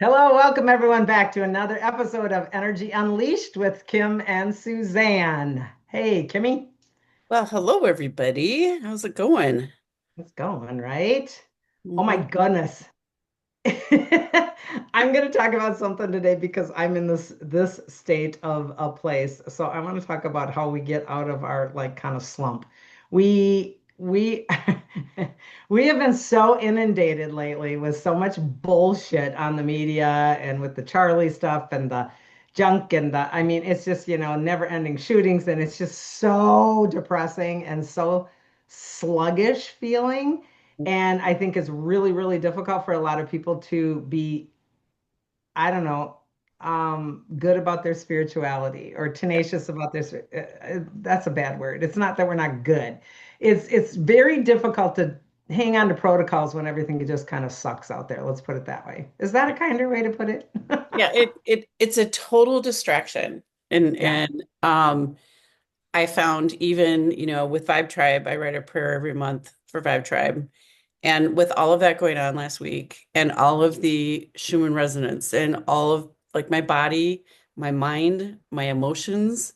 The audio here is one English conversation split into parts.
Hello, welcome everyone back to another episode of Energy Unleashed with Kim and Suzanne. Hey, Kimmy, Well, hello everybody. How's it going? it's going, right? Oh my Hmm. goodness. I'm going to talk about something today because I'm in this state of a place. So I want to talk about how we get out of our like kind of slump. We we have been so inundated lately with so much bullshit on the media and with the Charlie stuff and the junk and the I mean it's just, never-ending shootings and it's just so depressing and so sluggish feeling. And I think it's really, really difficult for a lot of people to be, I don't know, good about their spirituality or tenacious about their, that's a bad word. It's not that we're not good. It's very difficult to hang on to protocols when everything just kind of sucks out there. Let's put it that way. Is that a kinder way to put it? Yeah, it's a total distraction. And Yeah. and I found even, with Vibe Tribe, I write a prayer every month for Vibe Tribe. And with all of that going on last week and all of the Schumann resonance and all of like my body, my mind, my emotions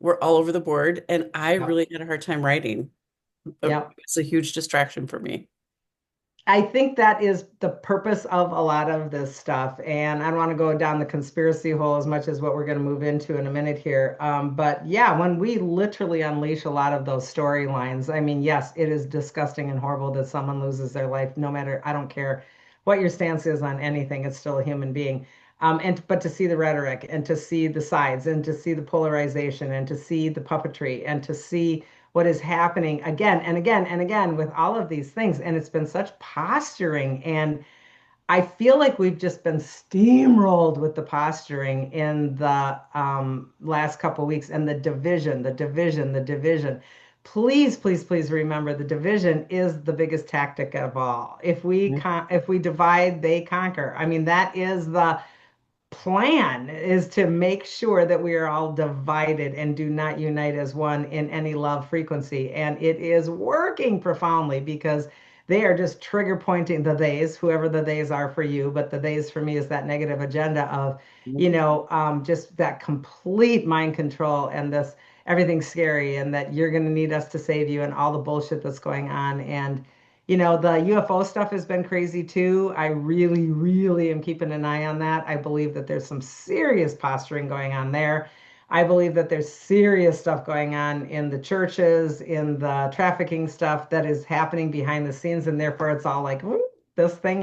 were all over the board. And I Yep. really had a hard time writing. Yep. It's a huge distraction for me. I think that is the purpose of a lot of this stuff. And I don't want to go down the conspiracy hole as much as what we're going to move into in a minute here. But yeah, when we literally unleash a lot of those storylines, I mean, yes, it is disgusting and horrible that someone loses their life, no matter, I don't care what your stance is on anything, it's still a human being. But to see the rhetoric and to see the sides and to see the polarization and to see the puppetry and to see what is happening again and again and again with all of these things. And it's been such posturing. And I feel like we've just been steamrolled with the posturing in the last couple of weeks and the division, the division, the division. Please, please, please remember the division is the biggest tactic of all. If we divide, they conquer. I mean, that is the plan is to make sure that we are all divided and do not unite as one in any love frequency. And it is working profoundly because they are just trigger pointing the theys, whoever the theys are for you. But the theys for me is that negative agenda of, just that complete mind control and this everything's scary and that you're going to need us to save you and all the bullshit that's going on. And the UFO stuff has been crazy too. I really, really am keeping an eye on that. I believe that there's some serious posturing going on there. I believe that there's serious stuff going on in the churches, in the trafficking stuff that is happening behind the scenes, and therefore it's all like whoop, this thing,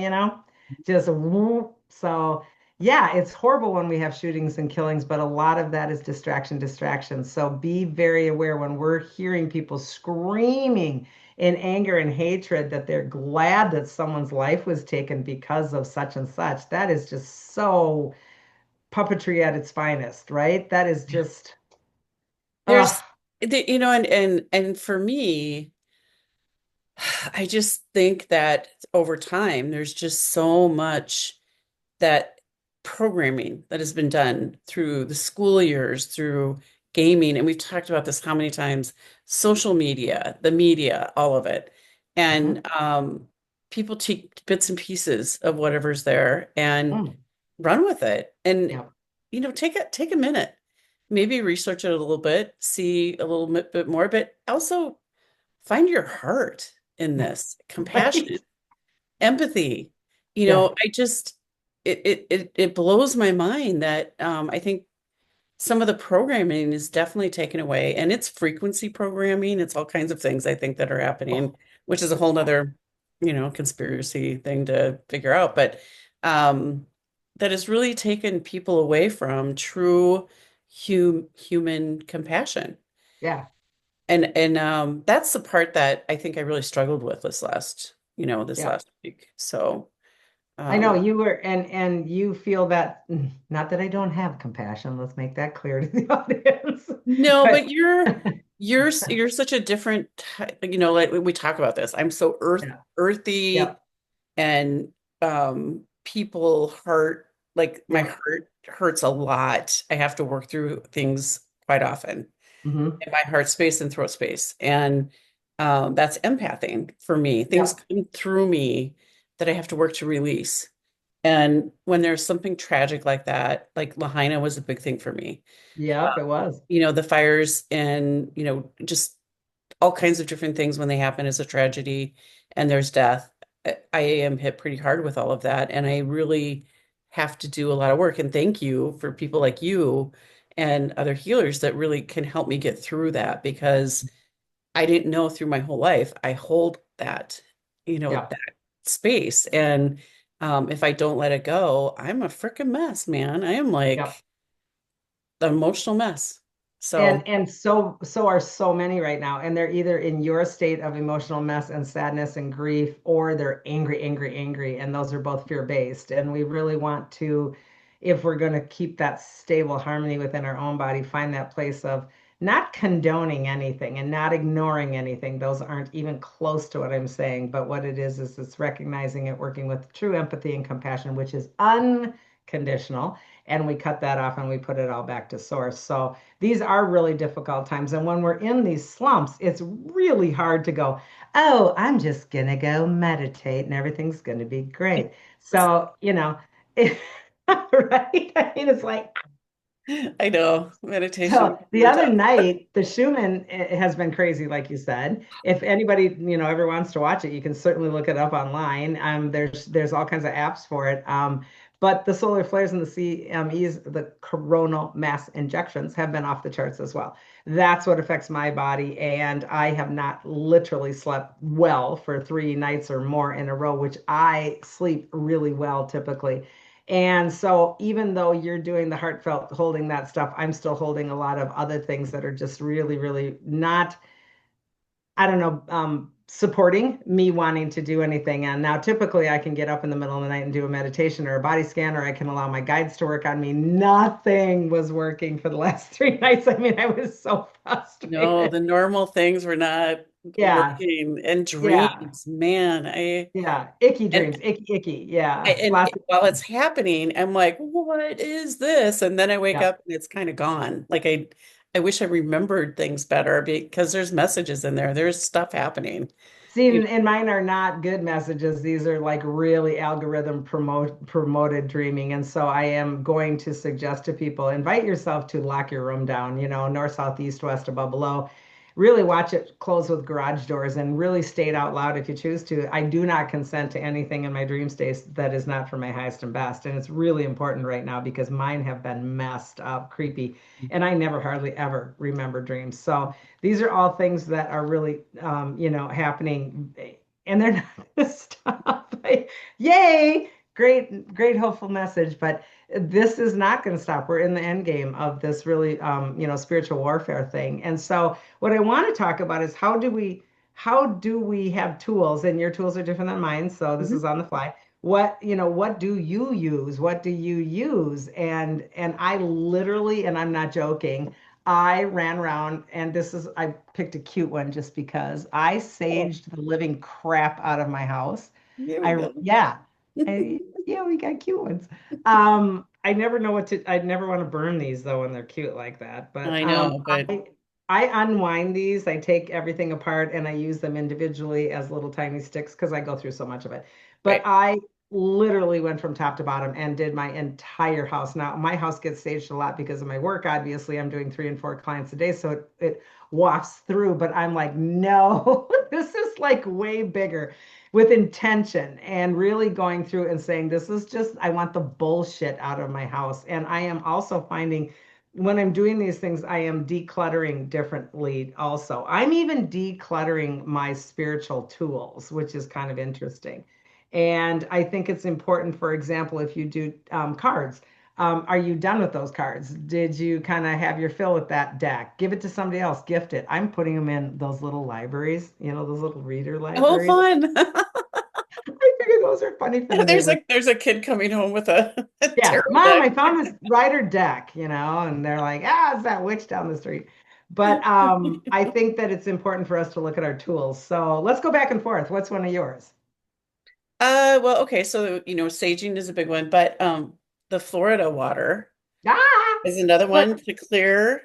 just whoop. So yeah, it's horrible when we have shootings and killings, but a lot of that is distraction, distraction. So be very aware when we're hearing people screaming in anger and hatred that they're glad that someone's life was taken because of such and such. That is just so puppetry at its finest, right? That is just, There's, ugh, and for me, I just think that over time, there's just so much that programming that has been done through the school years, through gaming, and we've talked about this how many times, social media, the media, all of it. mhm, And people take bits and pieces of whatever's there and mm, run with it. And yeah, take a minute, maybe research it a little bit, see a little bit more, but also find your heart in this, compassion, right, empathy. yeah, I just it blows my mind that I think some of the programming is definitely taken away, and it's frequency programming. It's all kinds of things I think that are happening, which is a whole nother, conspiracy thing to figure out. But that has really taken people away from true human compassion. yeah. And that's the part that I think I really struggled with this Yeah. last week. So I know um you were, and you feel that, not that I don't have compassion, let's make that clear to the audience. no, But but you're such a different type, like we talk about this. I'm so yeah, earthy yeah, and people hurt, like my yeah. heart hurts a lot. I have to work through things quite often Hmm. in my heart space and throat space. And that's empathing for me. Things Yeah. come through me that I have to work to release. And when there's something tragic like that, like Lahaina was a big thing for me. Yep, it was. The fires and, just all kinds of different things when they happen as a tragedy and there's death. I am hit pretty hard with all of that. And I really have to do a lot of work. And thank you for people like you and other healers that really can help me get through that because I didn't know through my whole life. I hold that, Yeah. that space. And if I don't let it go, I'm a freaking mess, man. I am Yeah. like an emotional mess. And So, so are so many right now, and they're either in your state of emotional mess and sadness and grief, or they're angry, angry, angry, and those are both fear-based. And we really want to, if we're going to keep that stable harmony within our own body, find that place of not condoning anything and not ignoring anything. Those aren't even close to what I'm saying, but what it is it's recognizing it, working with true empathy and compassion, which is unconditional, and we cut that off and we put it all back to source. So these are really difficult times. And when we're in these slumps, it's really hard to go, oh, I'm just going to go meditate and everything's going to be great. So, right? I mean, it's like, I know meditation so the really other tough. night, the Schumann has been crazy, like you said. If anybody, ever wants to watch it, you can certainly look it up online. There's all kinds of apps for it. But the solar flares and the CMEs, the coronal mass injections, have been off the charts as well. That's what affects my body, and I have not literally slept well for 3 nights or more in a row, which I sleep really well typically. And so, even though you're doing the heartfelt holding that stuff, I'm still holding a lot of other things that are just really, really not, I don't know, supporting me wanting to do anything. And now, typically, I can get up in the middle of the night and do a meditation or a body scan, or I can allow my guides to work on me. Nothing was working for the last 3 nights. I mean, I was so No, frustrated. the normal things were not Yeah, working. And yeah, dreams, man, yeah. Icky and dreams, icky, icky. Yeah, and lots of, while it's happening, I'm like, what is this? And then I wake yeah. up and it's kind of gone. Like I wish I remembered things better because there's messages in there. There's stuff happening. See, You and mine are not good messages. These are like really algorithm promoted dreaming. And so I am going to suggest to people, invite yourself to lock your room down, north, south, east, west, above, below. Really watch it close with garage doors and really state out loud if you choose to. I do not consent to anything in my dream states that is not for my highest and best. And it's really important right now because mine have been messed up, creepy, and I never hardly ever remember dreams. So these are all things that are really, happening, and they're not going to stop. Yay! Great, great, hopeful message, but this is not going to stop. We're in the end game of this really, spiritual warfare thing. And so, what I want to talk about is how do we have tools? And your tools are different than mine, so this Mhm. is on the fly. What do you use? What do you use? And I literally, and I'm not joking, I ran around, and I picked a cute one just because I Oh, saged the living crap out of my house. there we go. Yeah, yeah, we got cute ones. I'd never want to burn these though when they're cute like that. But I know, but I unwind these, I take everything apart and I use them individually as little tiny sticks because I go through so much of it. But right, I literally went from top to bottom and did my entire house. Now, my house gets staged a lot because of my work. Obviously, I'm doing 3 and 4 clients a day, so it wafts through. But I'm like, no, this is like way bigger with intention and really going through and saying, this is just, I want the bullshit out of my house. And I am also finding when I'm doing these things, I am decluttering differently also. I'm even decluttering my spiritual tools, which is kind of interesting. And I think it's important, for example, if you do cards, are you done with those cards? Did you kind of have your fill with that deck? Give it to somebody else, gift it. I'm putting them in those little libraries, those little reader oh, libraries. fun. I figure those are funny for the neighbors. There's a kid coming home with a Yeah, tarot Mom, deck. I found this rider deck, and they're like, it's that witch down the street. But I think that it's important for us to look at our tools. So let's go back and forth. What's one of yours? Well, okay, so saging is a big one, but the Florida water Ah, is another what? one to clear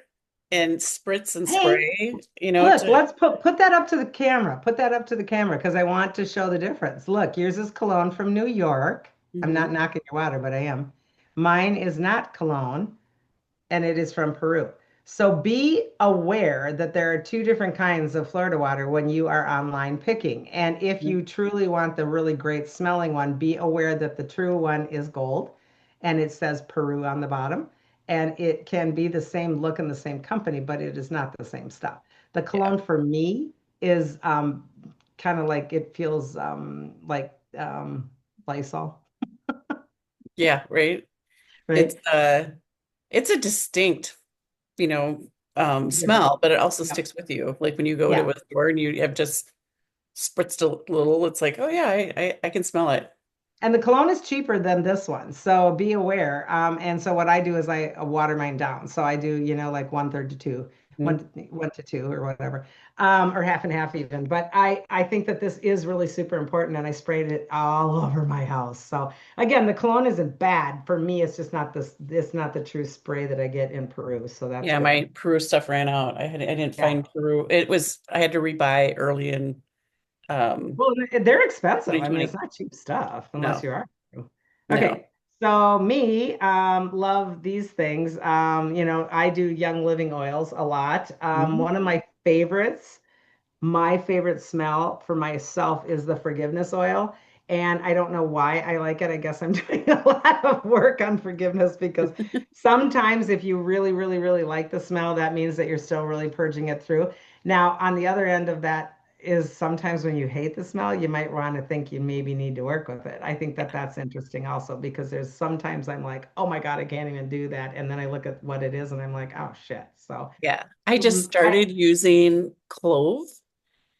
and spritz and Hey, spray, look, to let's put that up to the camera. Put that up to the camera because I want to show the difference. Look, yours is cologne from New York. I'm Mhm. not knocking your water, but I am. Mine is not cologne, and it is from Peru. So be aware that there are two different kinds of Florida water when you are online picking. And if you truly want the really great smelling one, be aware that the true one is gold and it says Peru on the bottom. And it can be the same look and the same company, but it is not the same stuff. The Yeah. cologne for me is kind of like it feels like Lysol, Yeah, right. It's right? it's a distinct, you know, Different. smell, but it also Yep. sticks with you. Like when you go to Yeah. a store and you have just spritzed a little, it's like, oh yeah, I can smell it. And the cologne is cheaper than this one, so be aware. And so what I do is I water mine down. So I do, like one third to two, Mhm. one to two, or whatever, or half and half even. But I think that this is really super important, and I sprayed it all over my house. So again, the cologne isn't bad for me. It's just not this. It's not the true spray that I get in Peru. So that's Yeah, good. my Peru stuff ran out. I didn't Yeah. find Peru. I had to rebuy early in um Well, they're expensive. I mean, it's 2020. not cheap stuff unless No, you are. no. Okay. So me, love these things. I do Young Living oils a lot. Mhm. One of my favorite smell for myself is the forgiveness oil. And I don't know why I like it. I guess I'm doing a lot of work on forgiveness because sometimes if you really, really, really like the smell, that means that you're still really purging it through. Now, on the other end of that is sometimes when you hate the smell, you might want to think you maybe need to work with it. I think that that's interesting also because there's sometimes I'm like, oh my God, I can't even do that. And then I look at what it is and I'm like, oh shit. So, Yeah. I just I, started using clove.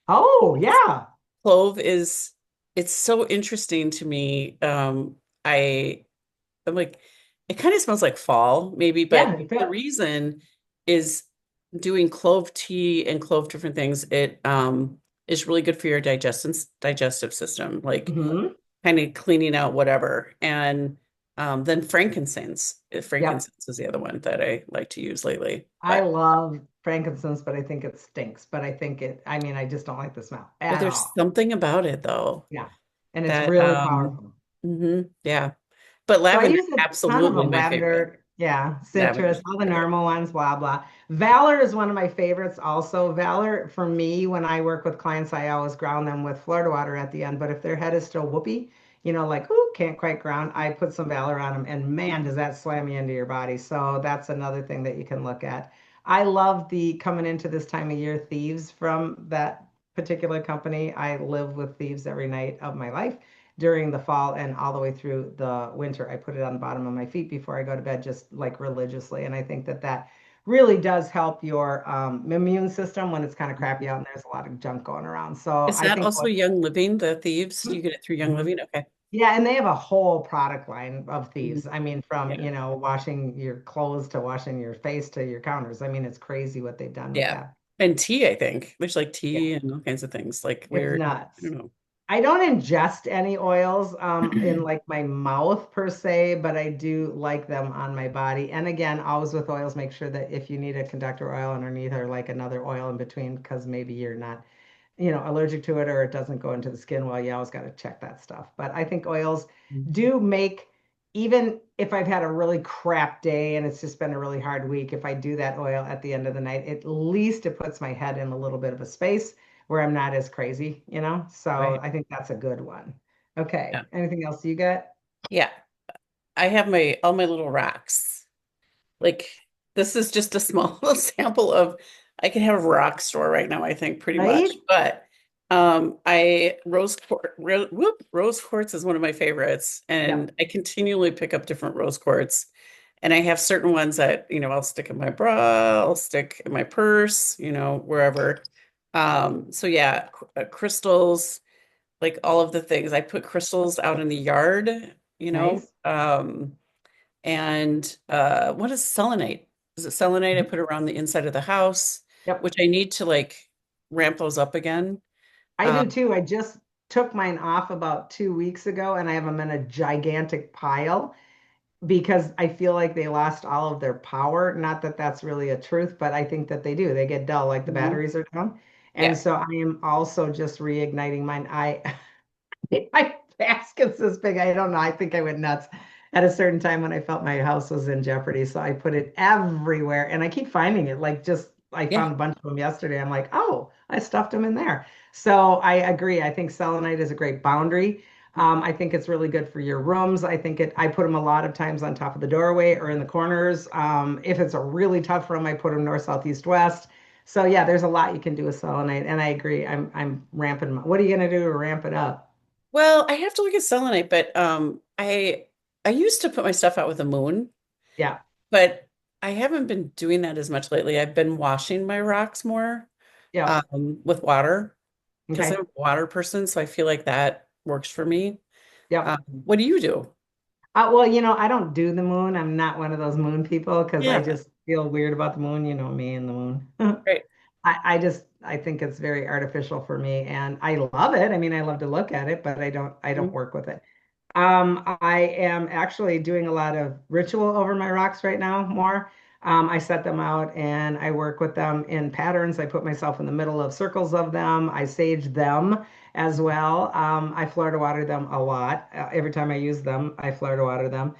oh yeah. Clove is it's so interesting to me. I I'm like, it kind of smells like fall, maybe, Yeah, but it the does. reason is doing clove tea and clove different things, it is really good for your digestive system, like Hmm. kind of cleaning out whatever. And then frankincense. Yep. Frankincense is the other one that I like to use lately. I But love frankincense, but I think it stinks. But I mean, I just don't like the smell at there's all. something about it though Yeah. And it's that really powerful. yeah. But So I lavender, use a ton of absolutely them, my favorite. lavender, yeah, citrus, Lavender's all the my favorite. normal ones, blah, blah. Valor is one of my favorites also. Valor, for me, when I work with clients, I always ground them with Florida water at the end. But if their head is still whoopy, like, ooh, can't quite ground, I put some Valor on them. And man, does that slam you into your body. So that's another thing that you can look at. I love the coming into this time of year thieves from that particular company. I live with thieves every night of my life during the fall and all the way through the winter. I put it on the bottom of my feet before I go to bed, just like religiously. And I think that that really does help your immune system when it's kind of crappy out and there's a lot of junk going around. So Is I that think also Young Living, the Thieves? You get it through Young Mhm. Living? Okay. Yeah, and they have a whole product line of Mhm. thieves. I mean, from, Yeah. washing your clothes to washing your face to your counters. I mean, it's crazy what they've done with Yeah. that. And tea, I think. There's like Yeah, tea and all kinds of things. Like it's weird. I nuts. don't know. I don't ingest any oils in like my mouth per se, but I do like them on my body. And again, always with oils, make sure that if you need a conductor oil underneath or like another oil in between, because maybe you're not, allergic to it or it doesn't go into the skin, well, you always got to check that stuff. But I think oils Mhm. do make, even if I've had a really crap day and it's just been a really hard week, if I do that oil at the end of the night, at least it puts my head in a little bit of a space where I'm not as crazy. So Right. I think that's a good one. Yeah. Okay. Anything else you got? Yeah. I have my all my little rocks. Like this is just a small little sample of I can have a rock store right now, I think, pretty Right? much. But I rose quartz is one of my favorites, and Yep. I continually pick up different rose quartz. And I have certain ones that, I'll stick in my bra, I'll stick in my purse, wherever. So yeah, crystals, like all of the things. I put crystals out in the yard, you know. Nice. And what is selenite? Is it selenite? I Mhm. put around the inside of the house, Yep. which I need to like ramp those up again. I Um, do too. I just took mine off about 2 weeks ago and I have them in a gigantic pile. because I feel like they lost all of their power. Not that that's really a truth, but I think that they do. They get dull, like the Mhm. batteries are down. And Yeah. so I am also just reigniting mine. My basket's this big. I don't know. I think I went nuts at a certain time when I felt my house was in jeopardy. So I put it everywhere and I keep finding it. Like just, I Yeah. found a bunch of them yesterday. I'm like, oh, I stuffed them in there. So I agree. I think selenite is a great boundary. I think it's really good for your rooms. I put them a lot of times on top of the doorway or in the corners. If it's a really tough room, I put them north, south, east, west. So yeah, there's a lot you can do with selenite, and I agree. I'm ramping. What are you gonna do to ramp it up? Well, I have to look at selenite, but I used to put my stuff out with the moon, Yeah, but I haven't been doing that as much lately. I've been washing my rocks more yeah, with water because I'm okay, a water person, so I feel like that works for me. yep. What do you do? Well, I don't do the moon. I'm not one of those moon people because I Yeah, just feel weird about the moon. You know me and the moon. right. I think it's very artificial for me, and I love it. I mean, I love to look at it, but I don't Mhm. work with it. I am actually doing a lot of ritual over my rocks right now, more. I set them out and I work with them in patterns. I put myself in the middle of circles of them. I sage them as well. I Florida water them a lot. Every time I use them, I Florida water them.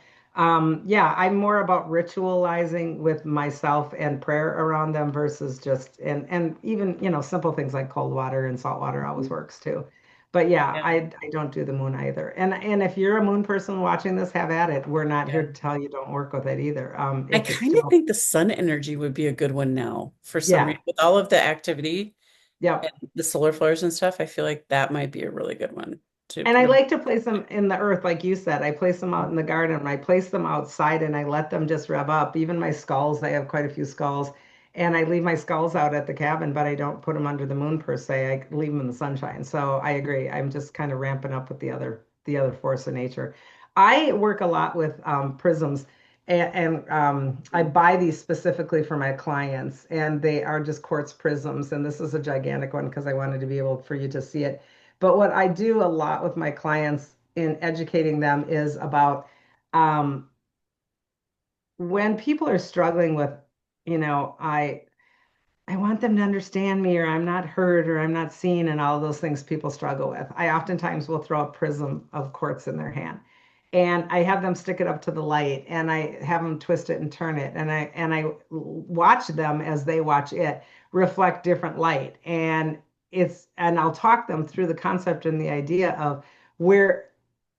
Yeah, I'm more about ritualizing with myself and prayer around them versus just and even simple things like cold water and salt water always works too. But yeah, Yeah, I don't do the moon either. And if you're a moon person watching this, have at it. We're not here yeah. to tell you don't work with it either. I If it's kind of too, think the sun energy would be a good one now for some yeah, reason. With all of the activity yeah. and the solar flares and stuff, I feel like that might be a really good one to And put I them. like to place them in the earth, like you said. I place them out in the garden. I place them outside and I let them just rev up. Even my skulls, I have quite a few skulls. And I leave my skulls out at the cabin, but I don't put them under the moon per se. I leave them in the sunshine. So I agree. I'm just kind of ramping up with the other force of nature. I work a lot with prisms and I buy these specifically for my clients, and they are just quartz prisms. And this is a gigantic one because I wanted to be able for you to see it. But what I do a lot with my clients in educating them is about um, when people are struggling with, I want them to understand me, or I'm not heard, or I'm not seen, and all those things people struggle with. I oftentimes will throw a prism of quartz in their hand, and I have them stick it up to the light, and I have them twist it and turn it, and I watch them as they watch it reflect different light, and I'll talk them through the concept and the idea of where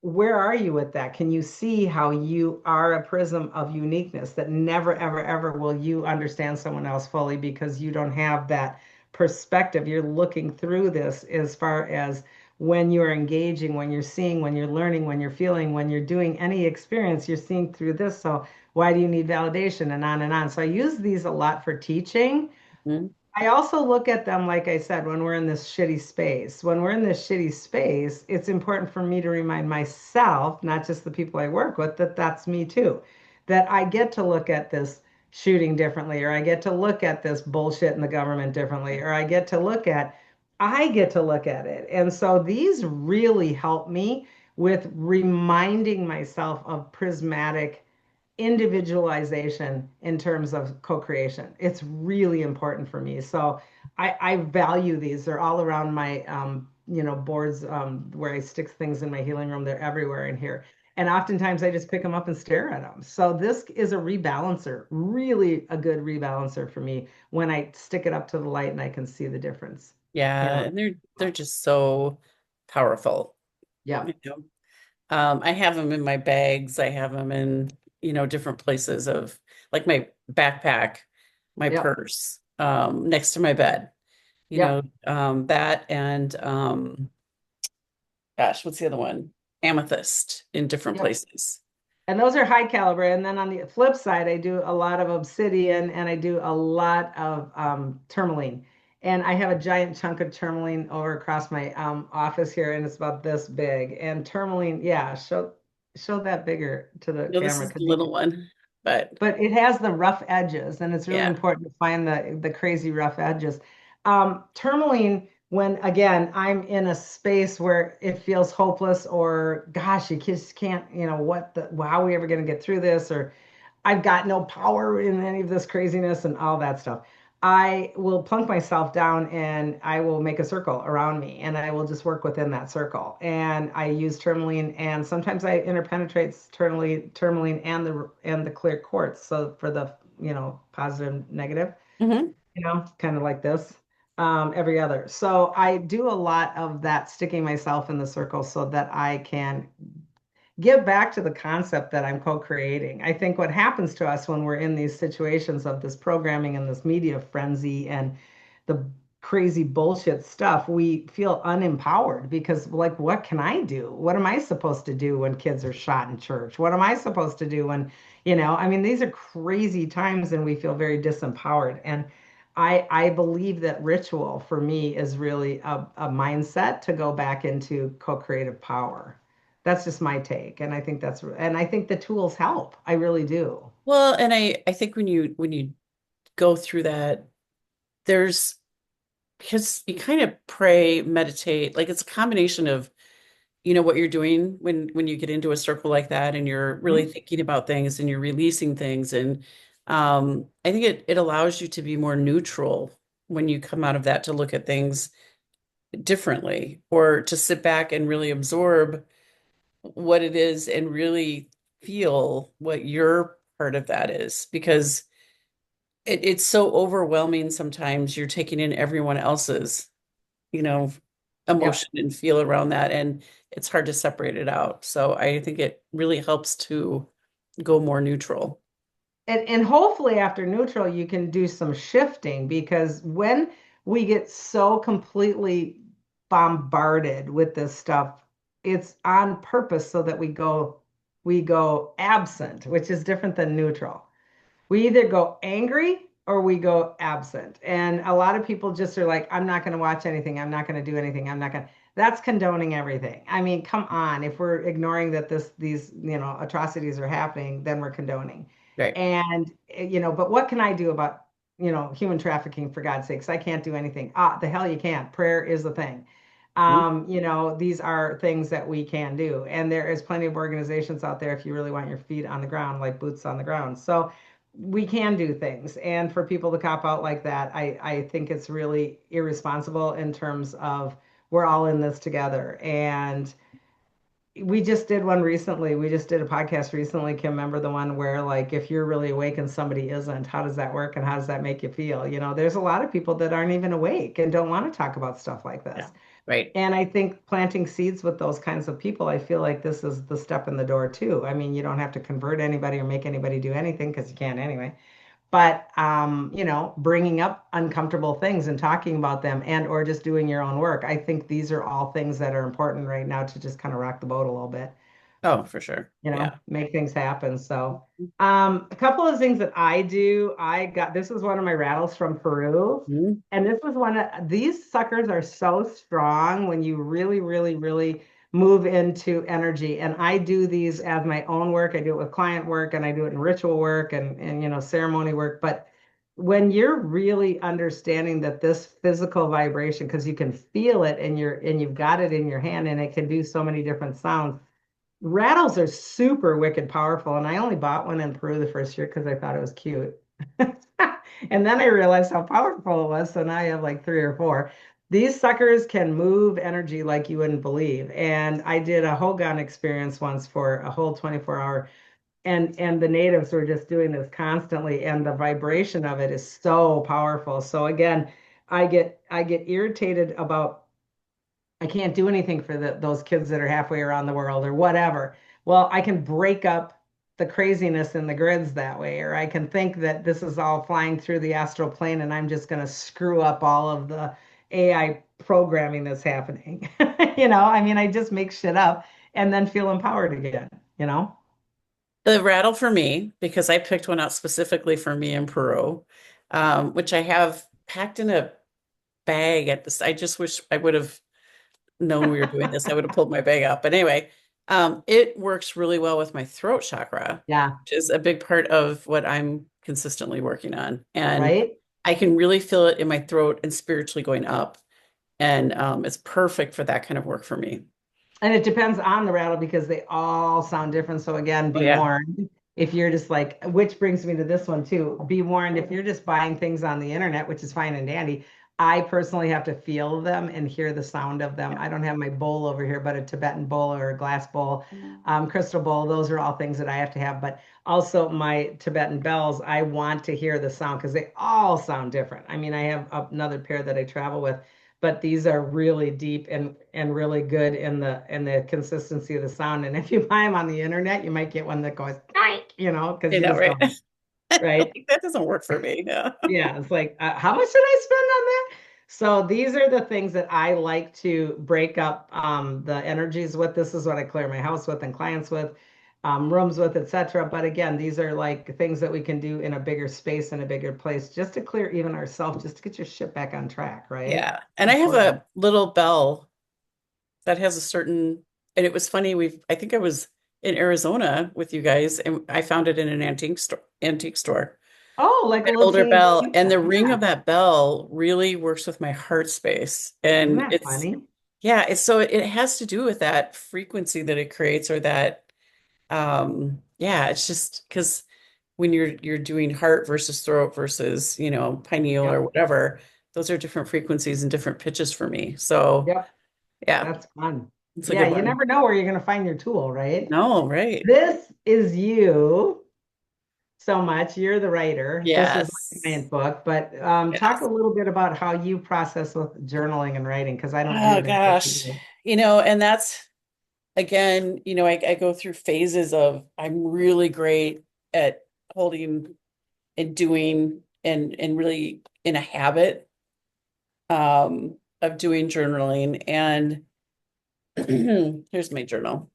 where are you with that? Can you see how you are a prism of uniqueness that never, ever, ever will you understand someone else fully because you don't have that perspective? You're looking through this as far as when you're engaging, when you're seeing, when you're learning, when you're feeling, when you're doing any experience, you're seeing through this. So why do you need validation and on and on? So I use these a lot for teaching. Mhm. I also look at them, like I said, when we're in this shitty space. When we're in this shitty space, it's important for me to remind myself, not just the people I work with, that that's me too. That I get to look at this shooting differently, or I get to look at this bullshit in the government differently, or I get to look at it. And so these really help me with reminding myself of prismatic individualization in terms of co-creation. It's really important for me. So I value these. They're all around my boards where I stick things in my healing room. They're everywhere in here. And oftentimes I just pick them up and stare at them. So this is a rebalancer, really a good rebalancer for me when I stick it up to the light and I can see the difference. You Yeah, know, and they're just so powerful. yeah, You know? I have them in my bags. I have them in, different places of like my backpack, my yep, purse, next to my bed. yep, That and gosh, what's the other one? Amethyst in different yep. places. And those are high caliber. And then on the flip side, I do a lot of obsidian and I do a lot of tourmaline. And I have a giant chunk of tourmaline over across my office here, and it's about this big. And tourmaline, yeah, show that bigger to the This camera is the because little one, but but it has the rough edges, and it's really yeah. important to find the crazy rough edges. Tourmaline when again I'm in a space where it feels hopeless, or gosh, you just can't, what the, how are we ever going to get through this, or I've got no power in any of this craziness and all that stuff. I will plunk myself down and I will make a circle around me and I will just work within that circle. And I use tourmaline, and sometimes I interpenetrate tourmaline and the clear quartz. So for the, positive, negative, Hmm. kind of like this, every other. So I do a lot of that, sticking myself in the circle so that I can give back to the concept that I'm co-creating. I think what happens to us when we're in these situations of this programming and this media frenzy and the crazy bullshit stuff, we feel unempowered because, like, what can I do? What am I supposed to do when kids are shot in church? What am I supposed to do when, I mean, these are crazy times and we feel very disempowered. And I believe that ritual for me is really a mindset to go back into co-creative power. That's just my take. And I think the tools help. I really do. Well, and I think when you go through that, there's because you kind of pray, meditate, like it's a combination of what you're doing when you get into a circle like that and you're really Mhm. thinking about things and you're releasing things. And I think it allows you to be more neutral when you come out of that, to look at things differently, or to sit back and really absorb what it is and really feel what your part of that is, because it's so overwhelming. Sometimes you're taking in everyone else's, you know, Yep. emotion and feel around that, and it's hard to separate it out. So I think it really helps to go more neutral. And hopefully after neutral, you can do some shifting, because when we get so completely bombarded with this stuff, it's on purpose so that we go absent, which is different than neutral. We either go angry or we go absent. And a lot of people just are like, I'm not going to watch anything. I'm not going to do anything. I'm not going to. That's condoning everything. I mean, come on. If we're ignoring that these, atrocities are happening, then we're condoning. Right. And, but what can I do about, human trafficking, for God's sakes? I can't do anything. Ah, the hell you can't. Prayer is the thing. Mhm. These are things that we can do. And there is plenty of organizations out there if you really want your feet on the ground, like boots on the ground. So we can do things. And for people to cop out like that, I think it's really irresponsible in terms of we're all in this together. And we just did one recently. We just did a podcast recently, Kim. Remember the one where, like, if you're really awake and somebody isn't, how does that work and how does that make you feel? There's a lot of people that aren't even awake and don't want to talk about stuff like Yeah. this. Right. And I think planting seeds with those kinds of people, I feel like this is the step in the door too. I mean, you don't have to convert anybody or make anybody do anything because you can't anyway. But bringing up uncomfortable things and talking about them, and or just doing your own work. I think these are all things that are important right now to just kind of rock the boat a little bit, Oh, for sure. Yeah. make things happen. So, a couple of things that I do, this is one of my rattles from Peru. Mhm. And this was one of these suckers are so strong when you really, really, really move into energy. And I do these as my own work. I do it with client work and I do it in ritual work and ceremony work. But when you're really understanding that this physical vibration, because you can feel it and you've got it in your hand and it can do so many different sounds. Rattles are super wicked powerful, and I only bought one in Peru the first year because I thought it was cute. And then I realized how powerful it was, so now I have like three or four. These suckers can move energy like you wouldn't believe. And I did a Hogan experience once for a whole 24-hour, and the natives were just doing this constantly, and the vibration of it is so powerful. So again, I get irritated about I can't do anything for those kids that are halfway around the world or whatever. Well, I can break up the craziness in the grids that way, or I can think that this is all flying through the astral plane and I'm just going to screw up all of the AI programming that's happening. I mean, I just make shit up and then feel empowered again. The rattle for me, because I picked one out specifically for me in Peru, which I have packed in a bag at this. I just wish I would have known we were doing this. I would have pulled my bag out. But anyway, it works really well with my throat chakra, Yeah, which is a big part of what I'm consistently working on. And right? I can really feel it in my throat and spiritually going up. And it's perfect for that kind of work for me. And it depends on the rattle because they all sound different. So again, Oh be yeah. warned if you're just like, which brings me to this one too. Be warned if you're just buying things on the internet, which is fine and dandy. I personally have to feel them and hear the sound of them. Yeah. I don't have my bowl over here, but a Tibetan bowl or a glass bowl, crystal bowl, those are all things that I have to have. But also my Tibetan bells, I want to hear the sound because they all sound different. I mean, I have another pair that I travel with, but these are really deep and really good in the consistency of the sound. And if you buy them on the internet, you might get one that goes, because I you know, just right? don't, right? Like, that doesn't work for me. Yeah. Yeah, it's like, how much did I spend on that? So these are the things that I like to break up the energies with. This is what I clear my house with and clients with, rooms with, etc. But again, these are like things that we can do in a bigger space and a bigger place just to clear even ourselves, just to get your shit back on track, right? Yeah. And I have Important. a little bell that has a certain, and it was funny, I think I was in Arizona with you guys and I found it in an antique store. Oh, like a An little older teeny bell, and keypad. the ring Yeah. of that bell really works with my heart space. Isn't And that funny? it has to do with that frequency that it creates, or that yeah, it's just because when you're doing heart versus throat versus, pineal or Yep. whatever, those are different frequencies and different pitches for me. So Yep. yeah, That's fun. it's a Yeah, good you one. never know where you're going to find your tool, right? No, right. This is you so much. You're the writer. This is my Yes. client book, but talk a Yes. little bit about how you process with journaling and writing because I don't do Oh this like you gosh. do. And that's again, I go through phases of I'm really great at holding and doing and really in a habit of doing journaling. And here's my journal.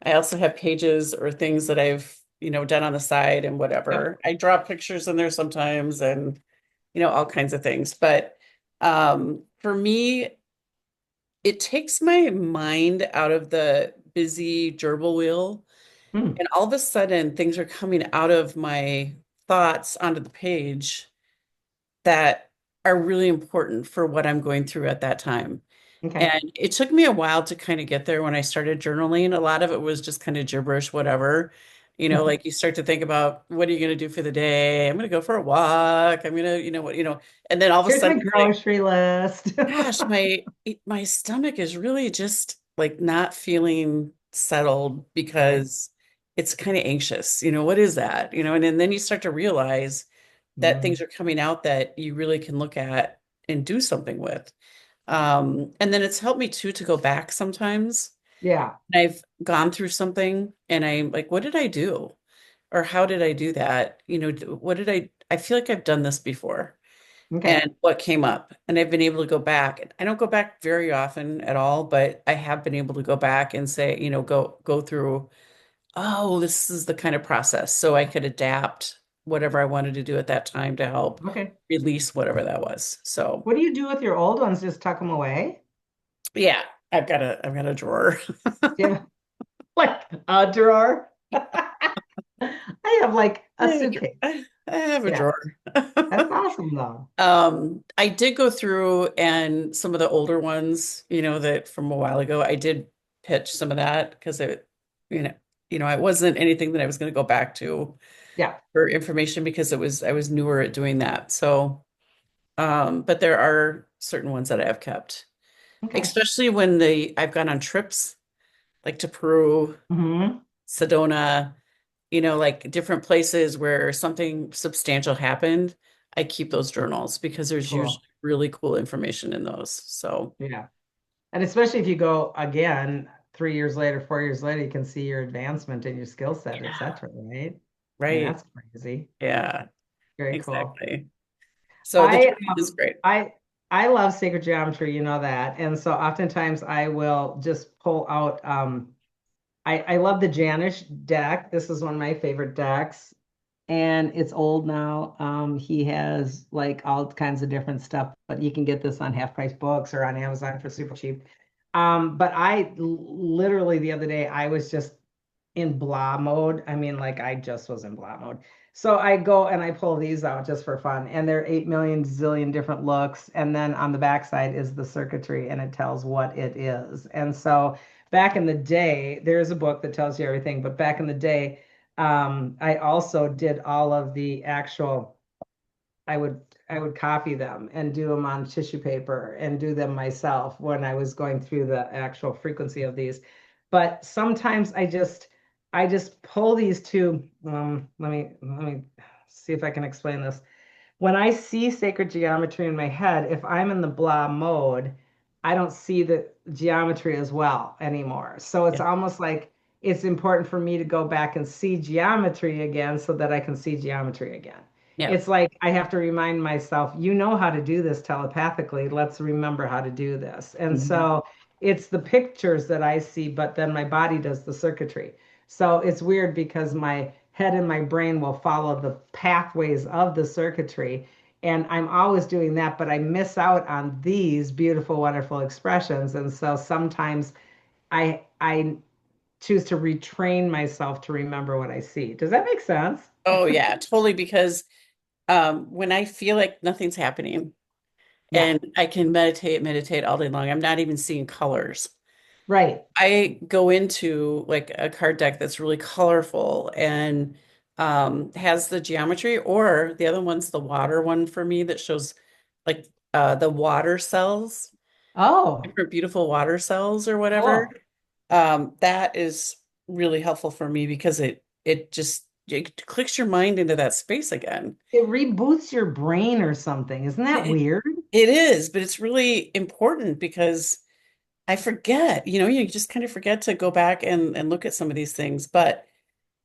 I also have pages or things that I've, done on the side and Yep. whatever. I draw pictures in there sometimes and, all kinds of things. But for me, it takes my mind out of the busy gerbil wheel. Hmm. And all of a sudden, things are coming out of my thoughts onto the page that are really important for what I'm going through at that time. Okay. And it took me a while to kind of get there when I started journaling. A lot of it was just kind of gibberish, whatever. Like you start to think about what are you going to do for the day? I'm going to go for a walk. I'm going to, and then all of a Here's my sudden, like, grocery list. gosh, my stomach is really just like not feeling settled Right. because it's kind of anxious. What is that? And then you start to realize that things Mm. are coming out that you really can look at and do something with. And then it's helped me too to go back sometimes. Yeah. I've gone through something and I'm like, what did I do? Or how did I do that? What did I feel like I've done this before Okay. and what came up. And I've been able to go back. I don't go back very often at all, but I have been able to go back and say, go through, oh, this is the kind of process. So I could adapt whatever I wanted to do at that time to help Okay. release whatever that was. So What do you do with your old ones? Just tuck them away? yeah, I've got a drawer. Do you have like a drawer? I have like I a have a drawer. suitcase. I have a Yeah. drawer. That's awesome though. I did go through and some of the older ones, that from a while ago, I did pitch some of that because you know, it wasn't anything that I was going to go back to Yeah. for information because I was newer at doing that. So, but there are certain ones that I have kept, Okay. especially when I've gone on trips like to Peru, Hmm. Sedona, like different places where something substantial happened. I keep those journals because there's usually Cool. really cool information in those. So, Yeah. And especially if you go again 3 years later, 4 years later, you can see your advancement in your skill set, et yeah, cetera, right? I mean, right. that's crazy. Yeah, Very cool. exactly. So the I journal is great. I I love sacred geometry, you know that. And so oftentimes I will just pull out I love the Janish deck. This is one of my favorite decks. And it's old now. He has like all kinds of different stuff, but you can get this on half price books or on Amazon for super cheap. But literally the other day I was just in blah mode. I mean, like I just was in blah mode. So I go and I pull these out just for fun, and they're 8 million zillion different looks. And then on the backside is the circuitry, and it tells what it is. And so back in the day, there's a book that tells you everything. But back in the day, I also did all of the actual. I would I would copy them and do them on tissue paper and do them myself when I was going through the actual frequency of these. But sometimes I just pull these two. Let me see if I can explain this. When I see sacred geometry in my head, if I'm in the blah mode, I don't see the geometry as well anymore. So it's Yeah. almost like it's important for me to go back and see geometry again so that I can see geometry again. Yeah. It's like I have to remind myself, you know how to do this telepathically. Let's remember how to do this. And Mhm. so it's the pictures that I see, but then my body does the circuitry. So it's weird because my head and my brain will follow the pathways of the circuitry. And I'm always doing that, but I miss out on these beautiful, wonderful expressions. And so sometimes I choose to retrain myself to remember what I see. Does that make sense? Oh yeah, totally. Because when I feel like nothing's happening Yeah, and I can meditate all day long, I'm not even seeing colors. right. I go into like a card deck that's really colorful and has the geometry, or the other one's the water one for me that shows like the water cells, Oh, different beautiful water cells or whatever. cool. That is really helpful for me because it just it clicks your mind into that space again. It reboots your brain or something. Isn't that It, weird? it is, but it's really important because I forget, you just kind of forget to go back and look at some of these things. But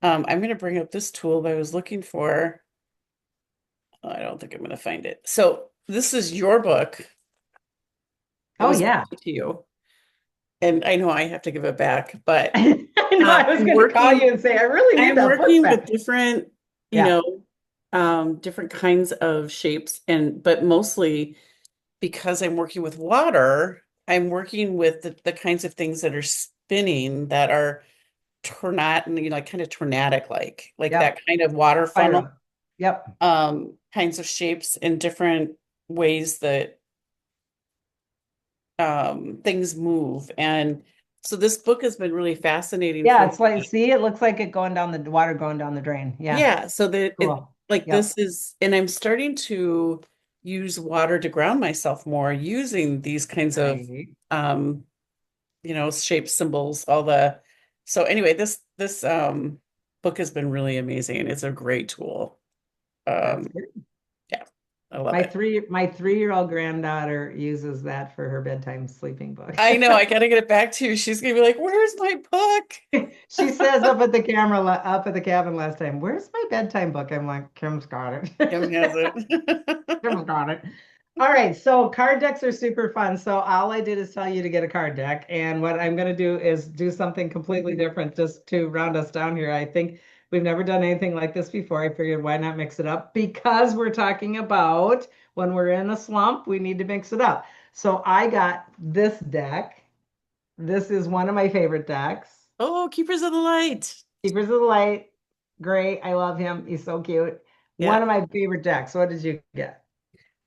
I'm going to bring up this tool that I was looking for. I don't think I'm going to find it. So this is your book. It Oh, was yeah. given to you, and I know I have to give it back, but I know. I was I'm going to call working. you and say, I really need I'm that book working with back. different, you Yeah. know, different kinds of shapes, but mostly because I'm working with water, I'm working with the kinds of things that are spinning that are tornadic, like kind of tornadic, like that Yep. kind of water funnel, Spiral. Yep. kinds of shapes in different ways that things move. And so this book has been really fascinating Yeah. for It's like, me. see, it looks like it going down the water going down the drain. Yeah. Yeah, so that it Cool. like Yep. this is, and I'm starting to use water to ground myself more using these kinds of Right. um shapes, symbols, all the so anyway, this book has been really amazing. It's a great tool. That's Um good. yeah, I love it. My 3-year-old granddaughter uses that for her bedtime sleeping book. I know, I gotta get it back to you. She's gonna be like, "Where's my She says book?" up at the cabin last time, "Where's my bedtime book?" I'm like, Kim's got Kim it. has it. Kim's got it. All right, so card decks are super fun. So all I did is tell you to get a card deck, and what I'm going to do is do something completely different just to round us down here. I think we've never done anything like this before. I figured why not mix it up because we're talking about when we're in a slump, we need to mix it up. So I got this deck. This is one of my favorite decks. Oh, Keepers of the Light. Keepers of the Light. Great. I love him. He's so cute. Yeah. One of my favorite decks. What did you get?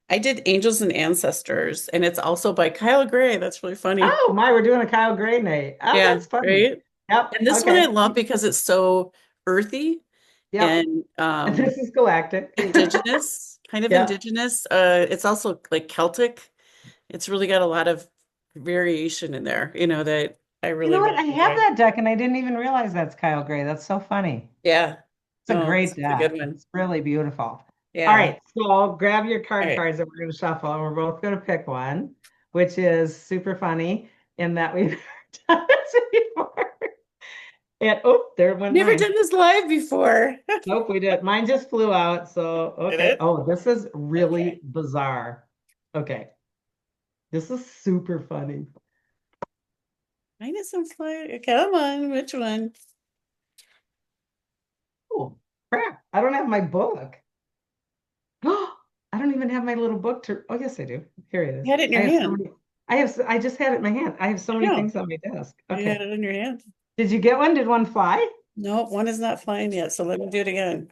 I did Angels and Ancestors, and it's also by Kyle Gray. That's really funny. Oh, my, we're doing a Kyle Gray night. Oh, Yeah, that's funny. right. Yep. And this one I Okay. love because it's so earthy Yep. and This is galactic. indigenous, kind of Yep. indigenous. It's also like Celtic. It's really got a lot of variation in there, that I You know really, what? really I have enjoy. that deck and I didn't even realize that's Kyle Gray. That's so funny. Yeah. It's a No, great it's a good deck. one. It's really beautiful. All Yeah. right. So grab your All card right. cards and we're going to shuffle and we're both going to pick one, which is super funny in that we've done this before. And oh, there went Never mine. done this live before. Nope, we did. Mine just flew out. So, Did okay. it? Oh, this is Okay. really bizarre. Okay. This is super funny. Mine is some fire. Come on, which one? Oh, crap. I don't have my book. I don't even have my little book to. Oh, yes, I do. Here it You is. had it in I your have so hand. many. I just had it in my hand. I have so I many know. things on my desk. You had Okay. it in your hand. Did you get one? Did one fly? No, one is not flying yet, so let me do it again.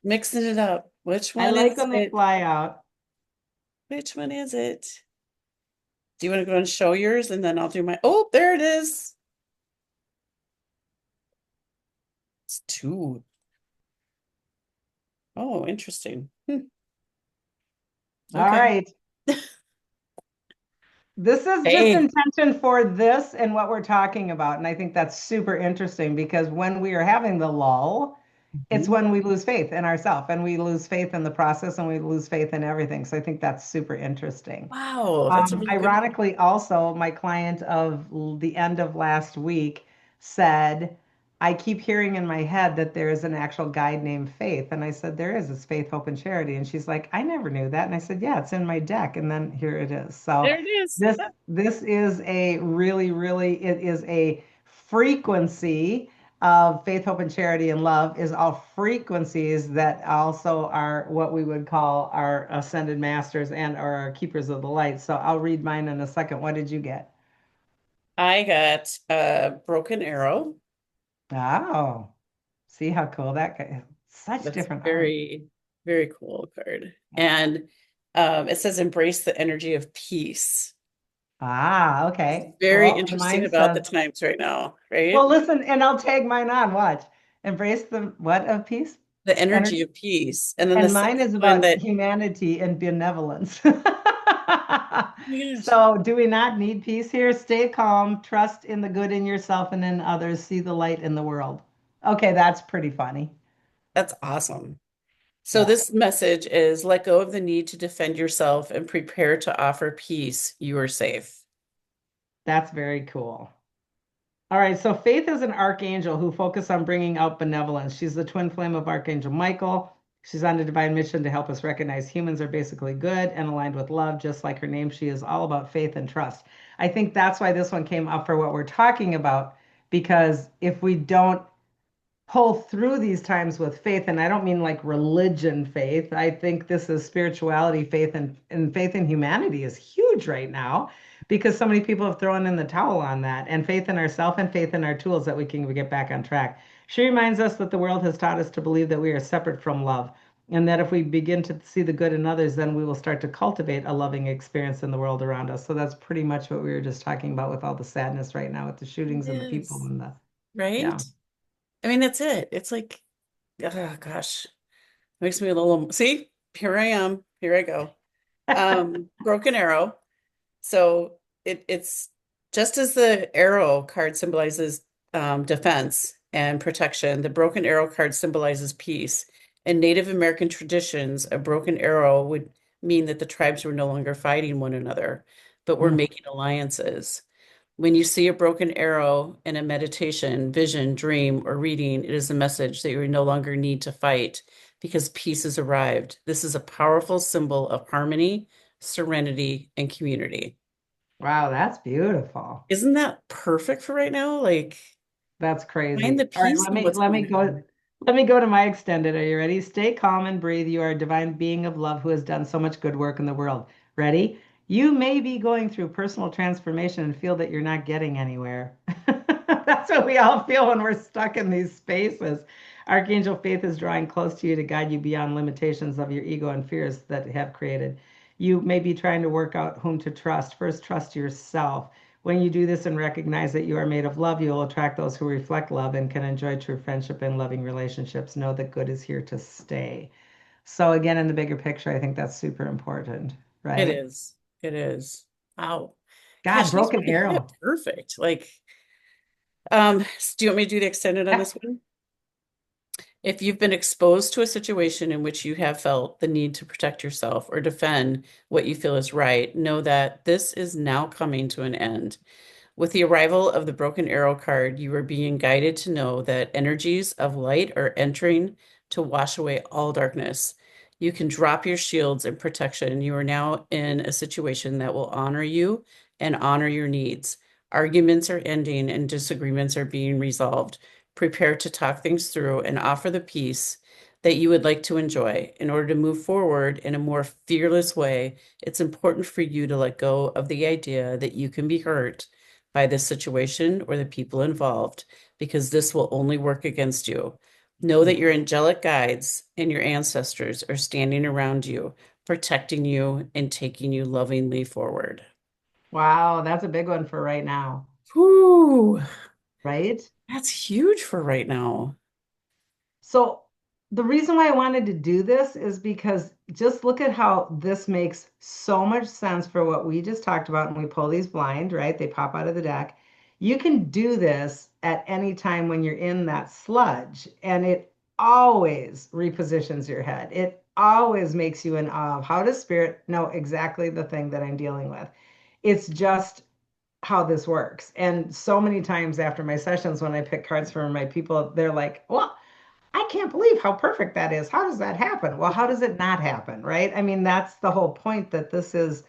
Mixing it up. Which I one like is when they it? fly out. Which one is it? Do you want to go and show yours and then I'll do my, oh, there it is. It's two. Oh, interesting. All Okay. right. This is just Hey. intention for this and what we're talking about. And I think that's super interesting because when we are having the lull, it's Mhm. when we lose faith in ourselves and we lose faith in the process and we lose faith in everything. So I think that's super interesting. Wow, that's a really good one. Ironically, also, my client of the end of last week said, I keep hearing in my head that there is an actual guide named Faith. And I said, there is. It's Faith, Hope, and Charity. And she's like, I never knew that. And I said, yeah, it's in my deck. And then here it is. So There it is. this is a really, really, it is a frequency of faith, hope, and charity and love is all frequencies that also are what we would call our ascended masters and our keepers of the light. So I'll read mine in a second. What did you get? I got a broken arrow. Oh, see how cool that guy is. Such That's different art. very, very cool card. Yeah. And it says embrace the energy of peace. Ah, It's okay. very Well, and interesting mine about the says, times right now, right? well, listen, and I'll tag mine on. Watch. Embrace the what of peace? The Energy. energy of peace. And then the And mine second is one about that, humanity and benevolence. oh my gosh, So, do we not need peace here? Stay calm, trust in the good in yourself and in others, see the light in the world. Okay, that's pretty funny. that's awesome. So Yeah, this message is let go of the need to defend yourself and prepare to offer peace. You are safe. that's very cool. All right, so Faith is an archangel who focuses on bringing out benevolence. She's the twin flame of Archangel Michael. She's on a divine mission to help us recognize humans are basically good and aligned with love, just like her name. She is all about faith and trust. I think that's why this one came up for what we're talking about, because if we don't pull through these times with faith, and I don't mean like religion faith. I think this is spirituality faith, and faith in humanity is huge right now because so many people have thrown in the towel on that, and faith in ourselves and faith in our tools that we can get back on track. She reminds us that the world has taught us to believe that we are separate from love. And that if we begin to see the good in others, then we will start to cultivate a loving experience in the world around us. So that's pretty much what we were just talking about with all the sadness right now with the It shootings and the people is, and the, right? yeah. I mean, that's it. It's like, oh gosh, makes me a little, see, here I am. Here I go. Broken arrow. So it's just as the arrow card symbolizes defense and protection, the broken arrow card symbolizes peace. In Native American traditions, a broken arrow would mean that the tribes were no longer fighting one another, but were Mm. making alliances. When you see a broken arrow in a meditation, vision, dream, or reading, it is a message that you no longer need to fight because peace has arrived. This is a powerful symbol of harmony, serenity, and community. Wow, that's beautiful. Isn't that perfect for right now? Like, That's find the crazy. All right, peace in what's let me going go on. let me go to my extended. Are you ready? Stay calm and breathe. You are a divine being of love who has done so much good work in the world. Ready? You may be going through personal transformation and feel that you're not getting anywhere. That's what we all feel when we're stuck in these spaces. Archangel Faith is drawing close to you to guide you beyond limitations of your ego and fears that have created. You may be trying to work out whom to trust. First, trust yourself. When you do this and recognize that you are made of love, you will attract those who reflect love and can enjoy true friendship and loving relationships. Know that good is here to stay. So, again, in the bigger picture, I think that's super important, It right? is. It is. Wow. God, Gosh, these broken really hit arrow. perfect. Like, do you want me to do the extended on Yeah. this one? If you've been exposed to a situation in which you have felt the need to protect yourself or defend what you feel is right, know that this is now coming to an end. With the arrival of the Broken Arrow card, you are being guided to know that energies of light are entering to wash away all darkness. You can drop your shields and protection. You are now in a situation that will honor you and honor your needs. Arguments are ending and disagreements are being resolved. Prepare to talk things through and offer the peace that you would like to enjoy. In order to move forward in a more fearless way, it's important for you to let go of the idea that you can be hurt by this situation or the people involved, because this will only work against you. Know that your angelic guides and your ancestors are standing around you, protecting you and taking you lovingly forward. Wow, that's a big one for right now, Whew, right? that's huge for right now. So the reason why I wanted to do this is because just look at how this makes so much sense for what we just talked about. And we pull these blind, right? They pop out of the deck. You can do this at any time when you're in that sludge, and it always repositions your head. It always makes you in awe of how does spirit know exactly the thing that I'm dealing with. It's just how this works. And so many times after my sessions, when I pick cards for my people, they're like, well, I can't believe how perfect that is. How does that happen? Well, how does it not happen, right? I mean, that's the whole point that this is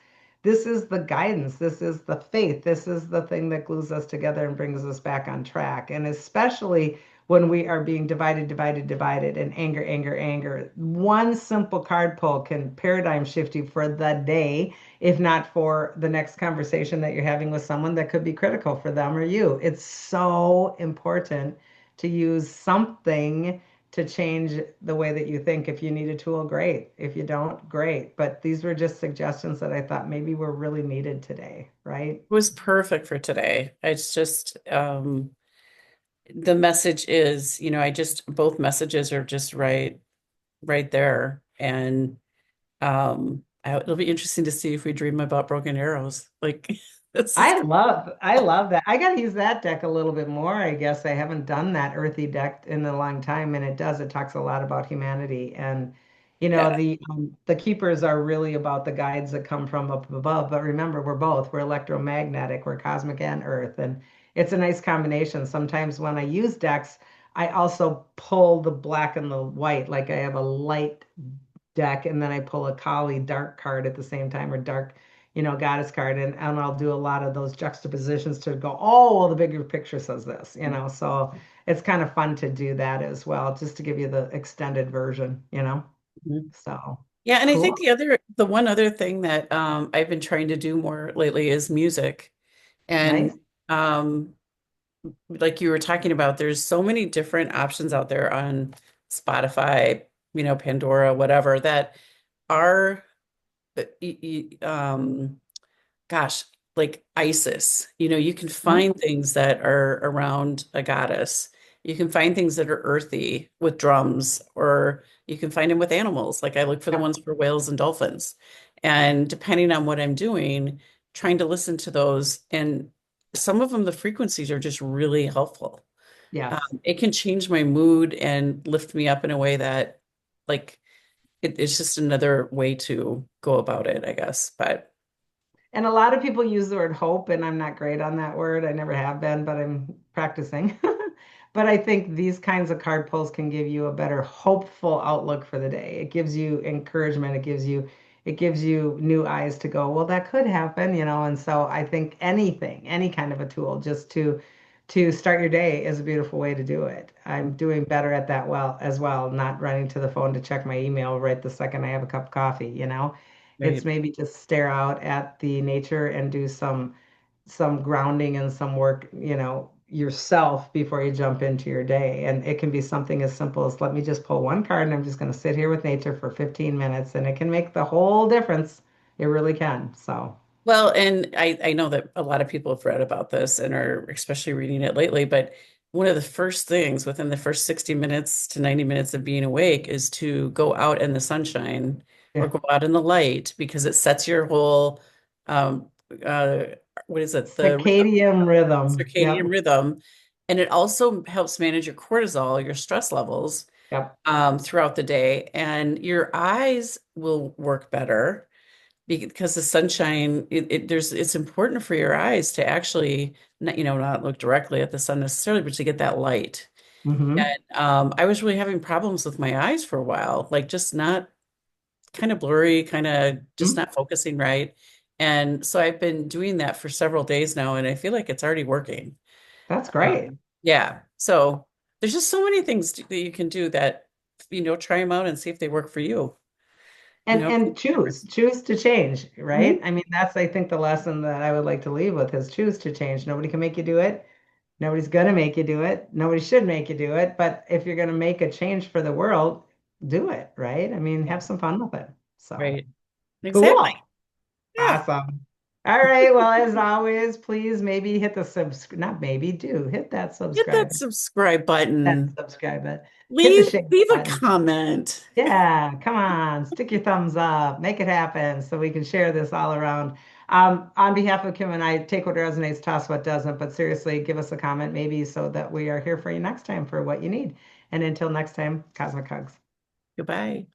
the guidance, this is the faith, this is the thing that glues us together and brings us back on track. And especially when we are being divided, and anger, anger, anger. One simple card pull can paradigm shift you for the day, if not for the next conversation that you're having with someone that could be critical for them or you. It's so important to use something to change the way that you think. If you need a tool, great. If you don't, great. But these were just suggestions that I thought maybe were really needed today, right? It was perfect for today. It's just the message is, I just both messages are just right there. And it'll be interesting to see if we dream about broken arrows. Like this is I love that. I got to use that deck a little bit more, I guess. I haven't done that earthy deck in a long time, and it talks a lot about humanity. And yeah, the keepers are really about the guides that come from up above. But remember, we're electromagnetic, we're cosmic and earth, and it's a nice combination. Sometimes when I use decks, I also pull the black and the white, like I have a light deck, and then I pull a Kali dark card at the same time, or dark, goddess card, and I'll do a lot of those juxtapositions to go, oh, well, the bigger picture says this. So it's kind of fun to do that as well, just to give you the extended version. Mhm. So Yeah, and I think cool. the one other thing that I've been trying to do more lately is music. Nice. And like you were talking about, there's so many different options out there on Spotify, Pandora, whatever, that are uh, y- gosh, like Isis. You can Mhm. find things that are around a goddess. You can find things that are earthy with drums, or you can find them with animals. Like I look for the Yep. ones for whales and dolphins. And depending on what I'm doing, trying to listen to those. And some of them, the frequencies are just really helpful. Yes. It can change my mood and lift me up in a way that, like, it's just another way to go about it, I guess. But And a lot of people use the word hope, and I'm not great on that word. I never have been, but I'm practicing. But I think these kinds of card pulls can give you a better hopeful outlook for the day. It gives you encouragement. It gives you new eyes to go, well, that could happen. And so I think anything, any kind of a tool just to start your day is a beautiful way to do it. I'm doing better at that well as well, not running to the phone to check my email right the second I have a cup of coffee. It's right. maybe just stare out at the nature and do some grounding and some work, yourself before you jump into your day. And it can be something as simple as let me just pull one card and I'm just going to sit here with nature for 15 minutes, and it can make the whole difference. It really can. So, Well, and I know that a lot of people have read about this and are especially reading it lately, but one of the first things within the first 60 minutes to 90 minutes of being awake is to go out in the sunshine or yeah, go out in the light, because it sets your whole um uh what is it? The rhythm, circadian rhythm. circadian Yep. rhythm. And it also helps manage your cortisol, your stress levels Yep. throughout the day, and your eyes will work better because the sunshine, it's important for your eyes to actually not look directly at the sun necessarily, but to get that light. Hmm. And I was really having problems with my eyes for a while, like just not, kind of blurry, kind of just not focusing right. And so I've been doing that for several days now, and I feel like it's already working. That's great. Yeah, so there's just so many things that you can do that, try them out and see if they work for you. And choose to change, right? Mhm. I mean, that's, I think, the lesson that I would like to leave with is choose to change. Nobody can make you do it. Nobody's going to make you do it. Nobody should make you do it. But if you're going to make a change for the world, do it, right? I mean, Yeah. have some fun with it. So Right. Exactly. cool. Yeah. Awesome. All right. Well, as always, please maybe hit the not maybe, do hit Hit that subscribe that button. subscribe button, hit the Leave share leave a button. comment. Yeah, come on, stick your thumbs up, make it happen so we can share this all around. On behalf of Kim and I, take what resonates, toss what doesn't, but seriously, give us a comment maybe so that we are here for you next time for what you need. And until next time, cosmic hugs. Goodbye.